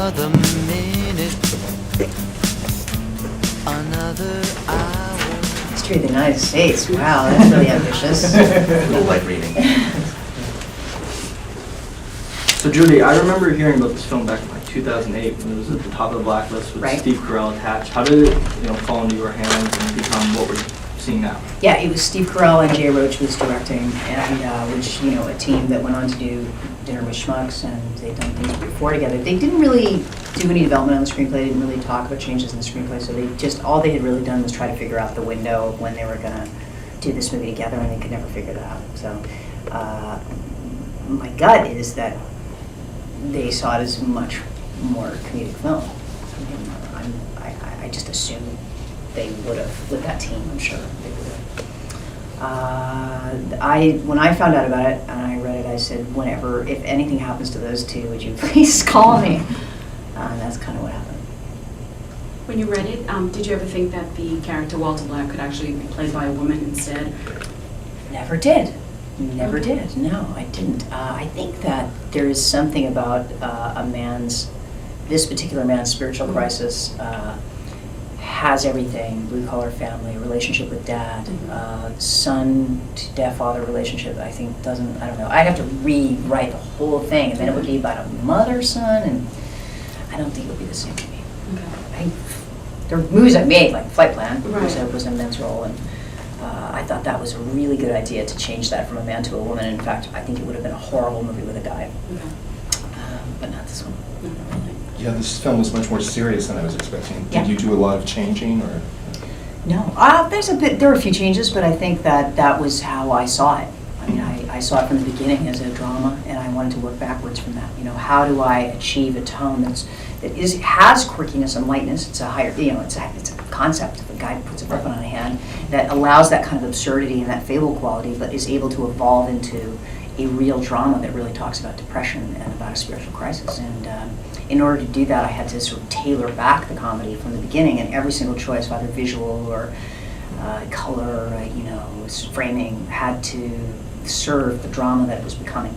another minute, another hour. History of the United States. Wow, that's really ambitious. A little light reading. So Judy, I remember hearing about this film back in like 2008 when it was at the top of the blacklist with Right. Steve Carell attached. How did it, fall into your hands and become what we're seeing now? Yeah, it was Steve Carell and Jay Roach was directing, and which, a team that went on to do Dinner with Schmucks, and they'd done things before together. They didn't really do any development on the screenplay, they didn't really talk about changes in the screenplay, so all they had really done was try to figure out the window of when they were gonna do this movie together, and they could never figure it out. So, my gut is that they saw it as a much more comedic film. I just assume they would have, with that team, I'm sure they would have. When I found out about it and I read it, I said, whenever, if anything happens to those two, would you please call me? And that's kind of what happened. When you read it, did you ever think that the character Walter Black could actually be played by a woman instead? Never did. Never did. No, I didn't. I think that there is something about this particular man's spiritual crisis has everything: blue-collar family, relationship with dad, son to father relationship. I think doesn't. I don't know. I'd have to rewrite the whole thing, and then it would be about a mother-son, and I don't think it would be the same to me. Okay. There are movies I've made, like Flight Plan, Right. was a men's role, and I thought that was a really good idea to change that from a man to a woman. In fact, I think it would have been a horrible movie with a guy, Okay. but not this one. Yeah, this film was much more serious than I was expecting. Yeah. Did you do a lot of changing, or? No, there were a few changes, but I think that was how I saw it. I mean, I saw it from the beginning as a drama, and I wanted to work backwards from that. How do I achieve a tone has quirkiness and lightness? It's a higher, it's a concept. If a guy puts a weapon on a hand that allows that kind of absurdity and that fable quality, but is able to evolve into a real drama that really talks about depression and about a spiritual crisis. And in order to do that, I had to sort of tailor back the comedy from the beginning, and every single choice, whether visual or color, framing, had to serve the drama that it was becoming.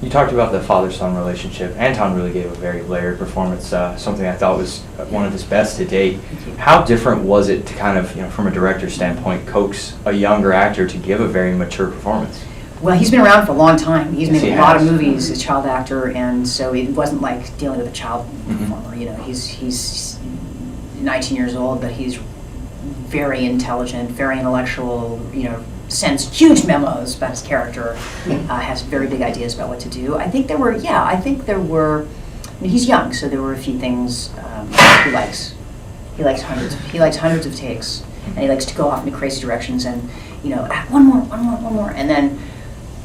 You talked about the father-son relationship. Anton really gave a very layered performance, something I thought was one of his best to date. How different was it to kind of, from a director's standpoint, coax a younger actor to give a very mature performance? Well, he's been around for a long time. He's Yes, made he a lot of has. movies as a child actor, and so it wasn't like dealing with a child Mhm. performer. He's 19 years old, but he's very intelligent, very intellectual, sends huge memos about his character, has very big ideas about what to do. I think there were, he's young, so there were a few things he likes. He likes hundreds of takes, and he likes to go off into crazy directions, and, one more, and then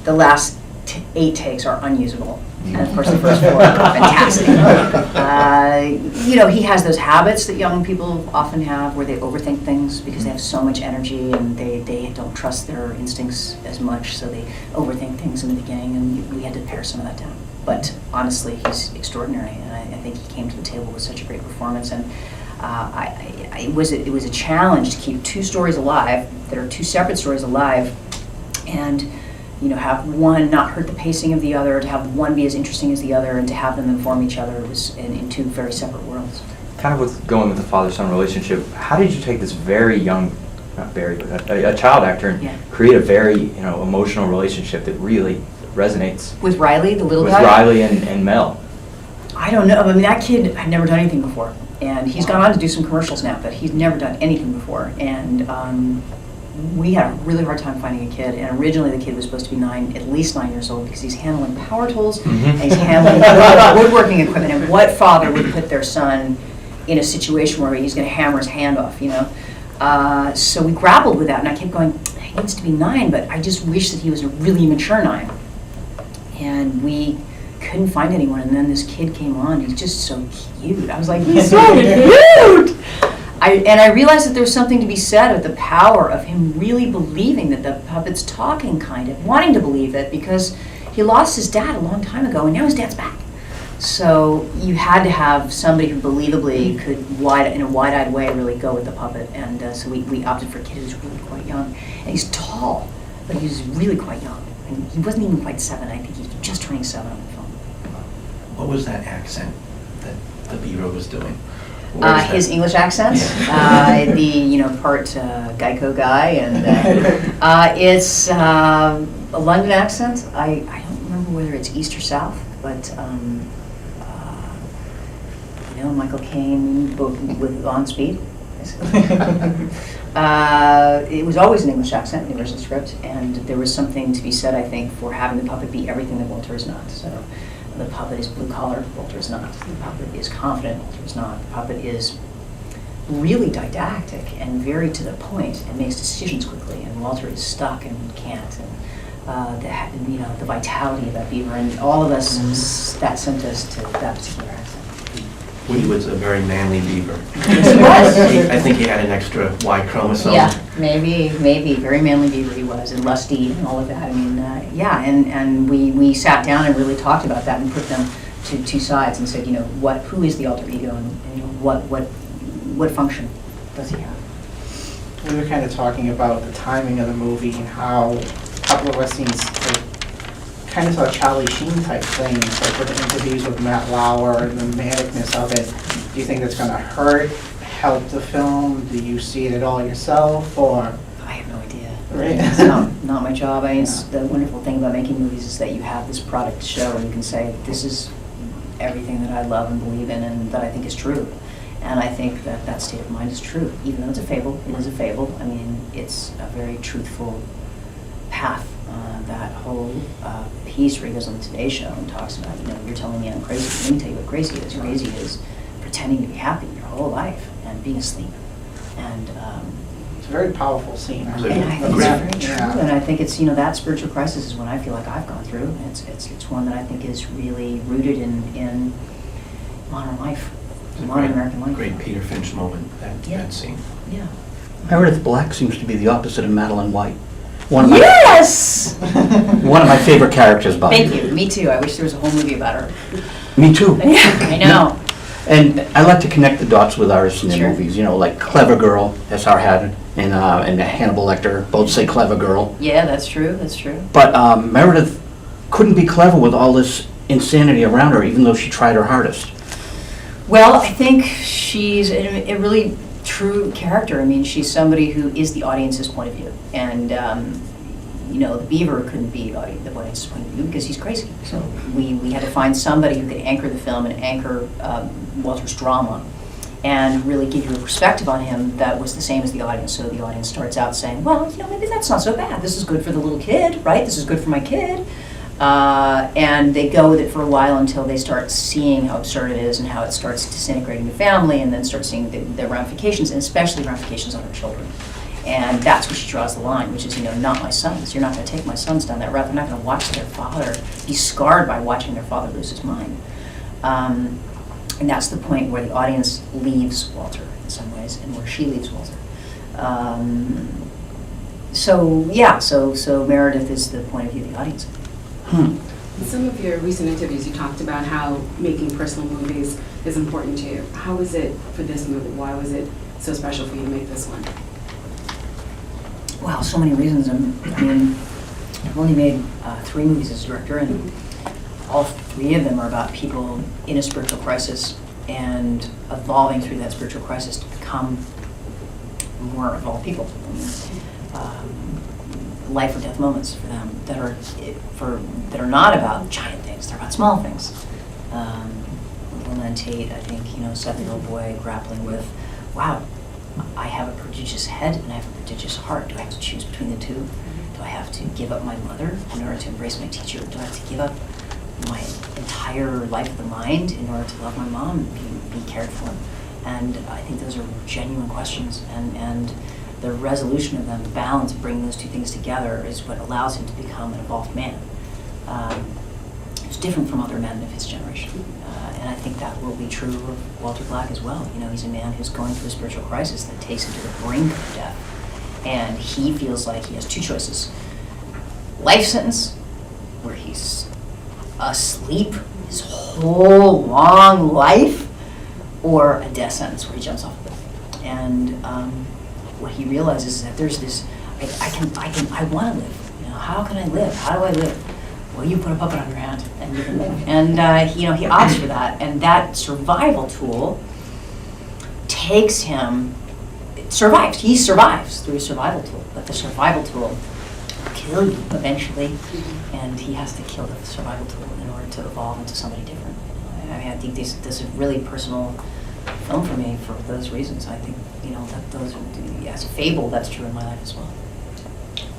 the last 8 takes are unusable. And of course, the first 4 are fantastic. He has those habits that young people often have where they overthink things because they have so much energy and they don't trust their instincts as much, so they overthink things in the beginning, and we had to pare some of that down. But honestly, he's extraordinary, and I think he came to the table with such a great performance. And it was a challenge to keep 2 stories alive that are 2 separate stories alive, and have one not hurt the pacing of the other, to have one be as interesting as the other, and to have them inform each other. It was in 2 very separate worlds. Kind of with going with the father-son relationship, how did you take this very young, not very, but a child actor and create a very, emotional relationship that really resonates? With Riley, the little with guy? With Riley and Mel. I don't know. I mean, that kid had never done anything before. And he's gone on to do some commercials now, but he's never done anything before. And we had a really hard time finding a kid, and originally the kid was supposed to be at least 9 years old, because he's handling power tools, and he's handling woodworking equipment, and what father would put their son in a situation where he's going to hammer his hand off, So we grappled with that, and I kept going, he needs to be 9, but I just wish that he was a really mature 9. And we couldn't find anyone, and then this kid came on. He's just so cute. I was like, he's so cute! I realized that there was something to be said of the power of him really believing that the puppet's talking, kind of wanting to believe it, because he lost his dad a long time ago, and now his dad's back. So you had to have somebody who believably could, in a wide-eyed way, really go with the puppet. And so we opted for a kid who's really quite young, and he's tall, but he's really quite young. And he wasn't even quite 7. I think he's just turning 7 on the film. What was that accent the Beaver was doing? Where is His that? English accent, Yeah. the part Geico guy, and it's a London accent. I don't remember whether it's east or south, but Michael Caine with on speed. It was always an English accent in the original script, and there was something to be said, I think, for having the puppet be everything that Walter is not. So the puppet is blue-collar, Walter is not. The puppet is confident, Walter is not. The puppet is really didactic and very to the point and makes decisions quickly, and Walter is stuck and can't. And the vitality of that Beaver, and all of us, that sent us to that particular accent. Woody was a very manly Beaver. Yes, he was. I think he had an extra Y chromosome. Yeah, maybe, very manly Beaver he was, and lusty and all of that. I mean, and we sat down and really talked about that and put them to two sides and said, who is the alter ego, and what function does he have? We were kind of talking about the timing of the movie and how a couple of our scenes kind of saw Charlie Sheen type things, like with the interviews with Matt Lauer and the manicness of it. Do you think that's going to help the film? Do you see it at all yourself, or? I have no idea. Right. It's not my job. I mean, it's the wonderful thing about making movies is that you have this product to show, and you can say, this is everything that I love and believe in and that I think is true. And I think that state of mind is true. Even though it's a fable, it is a fable. I mean, it's a very truthful path. That whole piece where he goes on the Today Show and talks about, you're telling me I'm crazy. Let me tell you what crazy is. Crazy is pretending to be happy your whole life and being asleep. And It's a very powerful scene. It was and I think it's very true. Yeah. And I think it's, that spiritual crisis is one I feel like I've gone through. It's one that I think is really rooted in modern life, modern American life. Great Peter Finch moment, that scene. Yeah. Meredith Black seems to be the opposite of Madeline White. One of my, Yes! one of my favorite characters by Thank you. Me too. I wish there was a whole movie about her. Me too. I know. And I like to connect the dots with artists in their Sure. movies, like Clever Girl, S.R. Haddon, and Hannibal Lecter, both say Clever Girl. Yeah, that's true. That's true. But Meredith couldn't be clever with all this insanity around her, even though she tried her hardest. Well, I think she's a really true character. I mean, she's somebody who is the audience's point of view. And, the Beaver couldn't be the audience's point of view because he's crazy. So we had to find somebody who could anchor the film and anchor Walter's drama and really give you a perspective on him that was the same as the audience. So the audience starts out saying, well, maybe that's not so bad. This is good for the little kid, right? This is good for my kid. And they go with it for a while until they start seeing how absurd it is and how it starts disintegrating the family, and then start seeing the ramifications, and especially ramifications on her children. And that's where she draws the line, which is, not my sons. You're not going to take my sons down that route. They're not going to watch their father be scarred by watching their father lose his mind. And that's the point where the audience leaves Walter in some ways, and where she leaves Walter. So Meredith is the point of view of the audience. In some of your recent interviews, you talked about how making personal movies is important to you. How was it for this movie? Why was it so special for you to make this one? Wow, so many reasons. I mean, I've only made 3 movies as a director, and all 3 of them are about people in a spiritual crisis and evolving through that spiritual crisis to become more evolved people. Life or death moments for them that are not about giant things. They're about small things. Lynn Tate, I think, 7-year-old boy grappling with, wow, I have a prodigious head and I have a prodigious heart. Do I have to choose between the two? Do I have to give up my mother in order to embrace my teacher? Do I have to give up my entire life of the mind in order to love my mom and be cared for? And I think those are genuine questions, and the resolution of them, the balance of bringing those 2 things together is what allows him to become an evolved man. He's different from other men of his generation. And I think that will be true of Walter Black as well. He's a man who's going through a spiritual crisis that takes him to the brink of death. And he feels like he has 2 choices. Life sentence, where he's asleep his whole long life, or a death sentence where he jumps off a cliff. And what he realizes is that there's this, I want to live. How can I live? How do I live? Well, you put a puppet on your hand, and you can live. And he opts for that, and that survival tool takes him. Survives. He survives through a survival tool, but the survival tool will kill you eventually, and he has to kill the survival tool in order to evolve into somebody different. I think this is a really personal film for me for those reasons. I think that those are, as a fable, that's true in my life as well.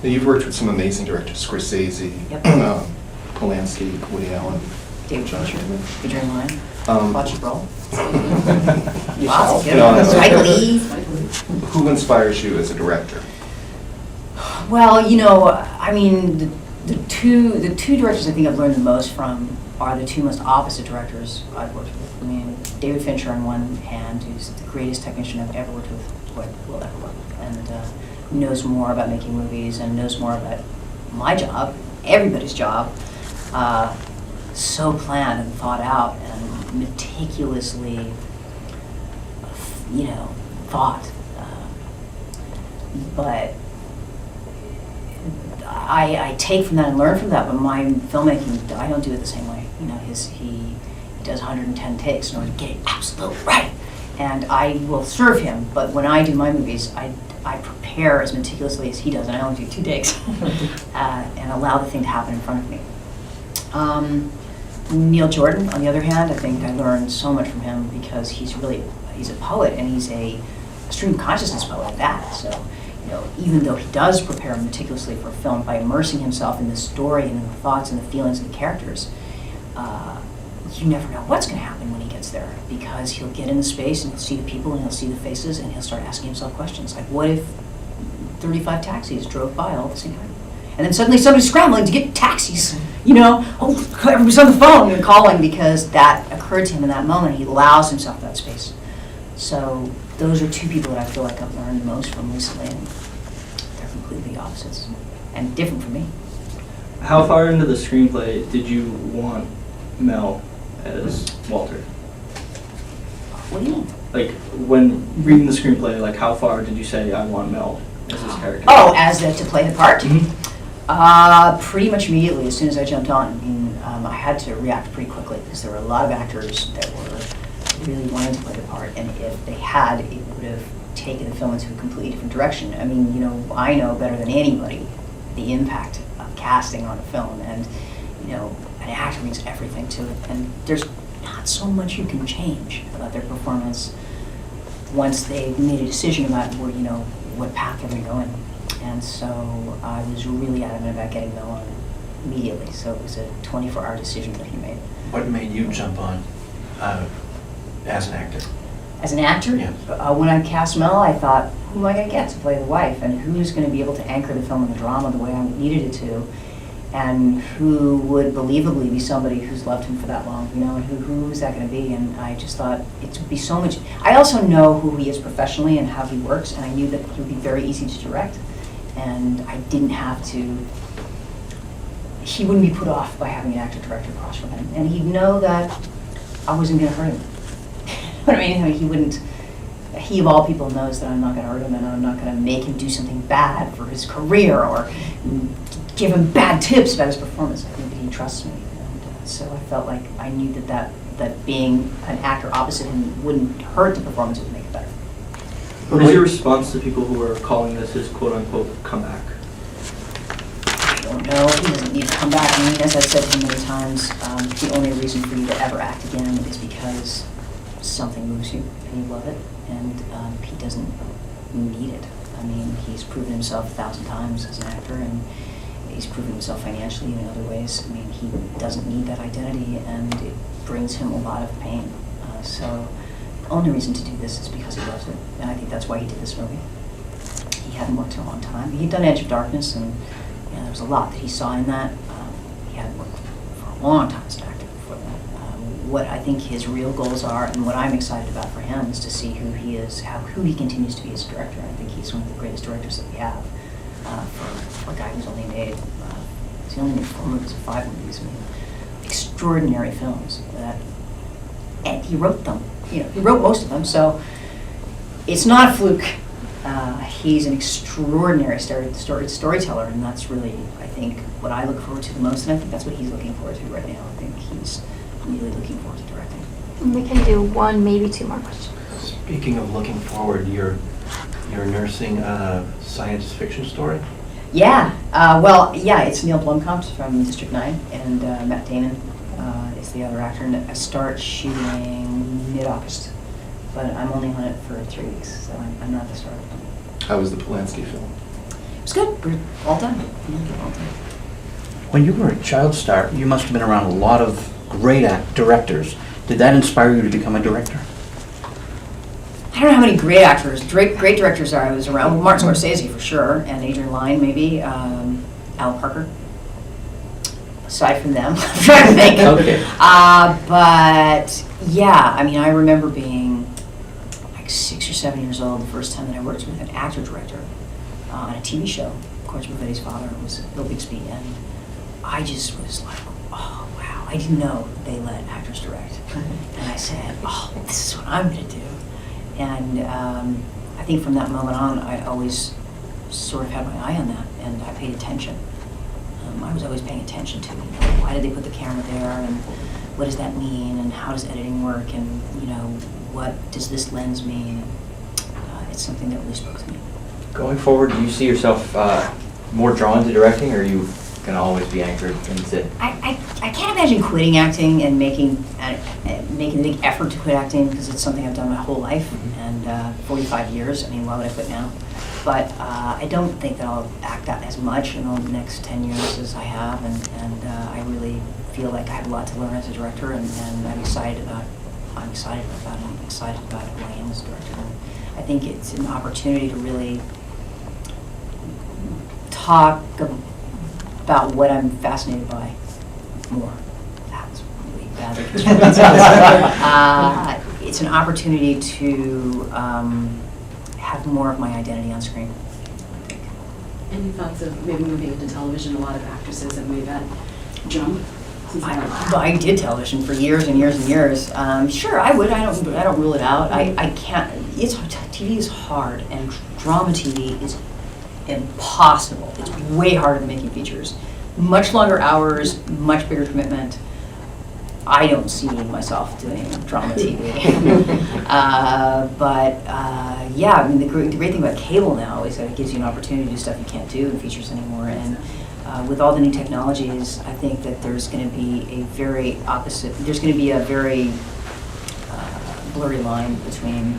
Now, you've worked with some amazing directors: Scorsese, Yep. Polanski, Woody Allen, David Josh Fincher, Newman. Adrian Lyne, Watch it roll. Yourself? Good. No, no. Spike Lee. Who inspires you as a director? Well, I mean, the two directors I think I've learned the most from are the two most opposite directors I've worked with. I mean, David Fincher on one hand, who's the greatest technician I've ever worked with, will ever work with, and knows more about making movies and knows more about my job, everybody's job, so planned and thought out and meticulously, thought. But I take from that and learn from that, but my filmmaking, I don't do it the same way. He does 110 takes in order to get it absolutely right. And I will serve him, but when I do my movies, I prepare as meticulously as he does, and I only do 2 takes, and allow the thing to happen in front of me. Neil Jordan, on the other hand, I think I learned so much from him because he's a poet, and he's a stream of consciousness poet at that. So, even though he does prepare meticulously for a film by immersing himself in the story and in the thoughts and the feelings of the characters, you never know what's going to happen when he gets there, because he'll get in the space and he'll see the people and he'll see the faces and he'll start asking himself questions like, what if 35 taxis drove by all at the same time? And then suddenly somebody's scrambling to get taxis, everybody's on the phone and calling, because that occurred to him in that moment. He allows himself that space. So those are 2 people that I feel like I've learned the most from recently, and they're completely opposites and different from me. How far into the screenplay did you want Mel as Walter? What do you mean? Like, when reading the screenplay, like, how far did you say, I want Mel as his character? Oh, to play the part? Mm-hmm. Pretty much immediately, as soon as I jumped on. I mean, I had to react pretty quickly because there were a lot of actors that were really wanting to play the part, and if they had, it would have taken the film into a completely different direction. I mean, I know better than anybody the impact of casting on a film, and an actor means everything to it, and there's not so much you can change about their performance once they've made a decision about where, what path they're going to go in. And so I was really adamant about getting Mel on immediately, so it was a 24-hour decision that he made. What made you jump on as an actor? As an actor, Yeah. When I cast Mel, I thought, who am I going to get to play the wife, and who's going to be able to anchor the film and the drama the way I needed it to, and who would believably be somebody who's loved him for that long, and who is that going to be? And I just thought it would be so much. I also know who he is professionally and how he works, and I knew that he would be very easy to direct, and I didn't have to. He wouldn't be put off by having an actor-director across from him, and he'd know that I wasn't going to hurt him. But I mean, he wouldn't. He of all people knows that I'm not going to hurt him, and I'm not going to make him do something bad for his career or give him bad tips about his performance. I think that he trusts me, and so I felt like I knew that being an actor opposite him wouldn't hurt the performance; it would make it better. What is your response to people who are calling this his quote-unquote comeback? I don't know. He doesn't need to come back. I mean, as I've said to him many times, the only reason for you to ever act again is because something moves you and you love it, and he doesn't need it. I mean, he's proven himself 1,000 times as an actor, and he's proven himself financially and in other ways. I mean, he doesn't need that identity, and it brings him a lot of pain. So the only reason to do this is because he loves it, and I think that's why he did this movie. He hadn't worked in a long time. He'd done Edge of Darkness, and there was a lot that he saw in that. He hadn't worked for a long time as an actor before that. What I think his real goals are, and what I'm excited about for him, is to see who he is, who he continues to be as a director. I think he's one of the greatest directors that we have. For a guy who's only made, he's only made 4 movies or 5 movies. I mean, extraordinary films and he wrote them. He wrote most of them, so it's not a fluke. He's an extraordinary storyteller, and that's really, I think, what I look forward to the most, and I think that's what he's looking forward to right now. I think he's really looking forward to directing. We can do one, maybe two more questions. Speaking of looking forward, you're nursing a science fiction story? Yeah, it's Neil Blomkamp from District 9, and Matt Damon is the other actor, and I start shooting mid-August, but I'm only on it for 3 weeks, so I'm not at the start of it. How was the Polanski film? It was good, we're all done. Yeah, all done. When you were a child star, you must have been around a lot of great directors. Did that inspire you to become a director? I don't know how many great directors I was around. Well, Martin Scorsese for sure, and Adrian Lyne maybe, Alan Parker. Aside from them, I'm trying to think. Okay. But yeah, I mean, I remember being like 6 or 7 years old the first time that I worked with an actor-director on a TV show. Of course, Buffetti's father was Bill Bixby, and I just was like, oh wow, I didn't know they let actors direct. And I said, oh, this is what I'm going to do. And I think from that moment on, I always sort of had my eye on that, and I paid attention. I was always paying attention to, why did they put the camera there, and what does that mean, and how does editing work, and what does this lens mean? It's something that really spoke to me. Going forward, do you see yourself more drawn to directing, or are you going to always be anchored into? I can't imagine quitting acting and making a big effort to quit acting, because it's something I've done my whole life, and 45 years. I mean, why would I quit now? But I don't think that I'll act out as much in the next 10 years as I have, and I really feel like I have a lot to learn as a director, and I'm excited about it. I'm excited about who I am as a director. And I think it's an opportunity to really talk about what I'm fascinated by more. That's really badly construed. It's an opportunity to have more of my identity on screen, I think. Any thoughts of maybe moving into television? A lot of actresses have made that jump. I did television for years and years and years. Sure, I would. I don't rule it out. I can't. TV is hard, and drama TV is impossible. It's way harder than making features. Much longer hours, much bigger commitment. I don't see myself doing drama TV. Yeah, I mean, the great thing about cable now is that it gives you an opportunity to do stuff you can't do in features anymore. And with all the new technologies, I think that there's going to be a very blurry line between,